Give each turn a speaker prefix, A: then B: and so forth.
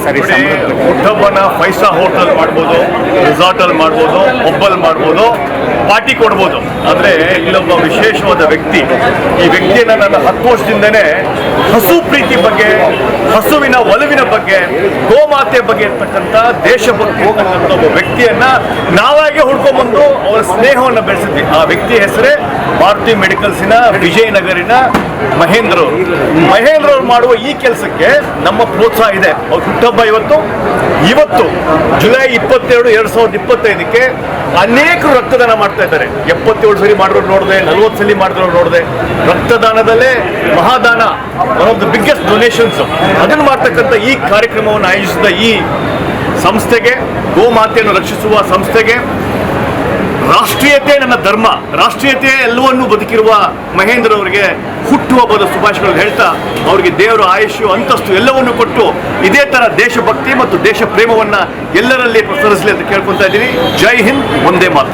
A: Sir ಈ ಸಂದರ್ಭದಲ್ಲಿ?
B: ಹುಟ್ಟಹಬ್ಬನ 5 star hotel ಮಾಡ್ಬೋದು, ರೆಸಾರ್ಟಲ್ಲಿ ಮಾಡ್ಬೋದು, ಪಬ್ಬಲ್ಲಿ ಮಾಡ್ಬೋದು, ಪಾರ್ಟಿ ಕೊಡ್ಬೋದು. ಆದರೆ ಇಲ್ಲೊಬ್ಬ ವಿಶೇಷವಾದ ವ್ಯಕ್ತಿ, ಈ ವ್ಯಕ್ತಿಯನ್ನು ನಾನು 10 ವರ್ಷದಿಂದನೇ ಹಸು ಪ್ರೀತಿ ಬಗ್ಗೆ, ಹಸುವಿನ ಒಲವಿನ ಬಗ್ಗೆ, ಗೋಮಾತೆ ಬಗ್ಗೆ ಇರ್ತಕ್ಕಂಥ ದೇಶಭಕ್ತಿ ಇರ್ತಕ್ಕಂಥ ಒಬ್ಬ ವ್ಯಕ್ತಿಯನ್ನ ನಾವಾಗೆ ಹುಡ್ಕೊಂಡ್ಬಂದು ಅವರ ಸ್ನೇಹವನ್ನು ಬೆಳೆಸಿದ್ವಿ. ಆ ವ್ಯಕ್ತಿಯ ಹೆಸರೇ ಭಾರತಿ ಮೆಡಿಕಲ್ಸಿನ ವಿಜಯನಗರಿನ ಮಹೇಂದ್ರ ಅವರು ಮಾಡುವ ಈ ಕೆಲಸಕ್ಕೆ ನಮ್ಮ ಪ್ರೋತ್ಸಾಹ ಇದೆ. ಅವ್ರ ಹುಟ್ಟಹಬ್ಬ ಇವತ್ತು ಜುಲೈ 22, 2025ಕ್ಕೆ ಅನೇಕರು ರಕ್ತದಾನ ಮಾಡ್ತಾ ಇದ್ದಾರೆ. 77 ಸಲ ಮಾಡಿರೋರು ನೋಡಿದೆ, 40 ಸಲ ಮಾಡಿರೋರು ನೋಡಿದೆ. ರಕ್ತದಾನದಲ್ಲೇ ಮಹಾದಾನ, one of the biggest donations. ಅದನ್ನು ಮಾಡ್ತಕ್ಕಂಥ ಈ ಕಾರ್ಯಕ್ರಮವನ್ನು ಆಯೋಜಿಸಿದ ಈ ಸಂಸ್ಥೆಗೆ, ಗೋಮಾತೆಯನ್ನು ರಕ್ಷಿಸುವ ಸಂಸ್ಥೆಗೆ, ರಾಷ್ಟ್ರೀಯತೆ ನನ್ನ ಧರ್ಮ, ರಾಷ್ಟ್ರೀಯತೆ ಎಲ್ಲವನ್ನೂ ಬದುಕಿರುವ ಮಹೇಂದ್ರ ಅವರಿಗೆ ಹುಟ್ಟುಹಬ್ಬದ ಶುಭಾಶಯಗಳು ಹೇಳ್ತಾ, ಅವರಿಗೆ ದೇವರ ಆಯುಷ್ಯು, ಅಂತಸ್ತು ಎಲ್ಲವನ್ನು ಕೊಟ್ಟು ಇದೇ ಥರ ದೇಶಭಕ್ತಿ ಮತ್ತು ದೇಶ ಪ್ರೇಮವನ್ನು ಎಲ್ಲರಲ್ಲಿ ಪ್ರಸರಿಸಲಿ ಅಂತ ಕೇಳ್ಕೊತಾ ಇದ್ದೀನಿ. ಜೈ ಹಿಂದ್, ಒಂದೇ ಮಾತು.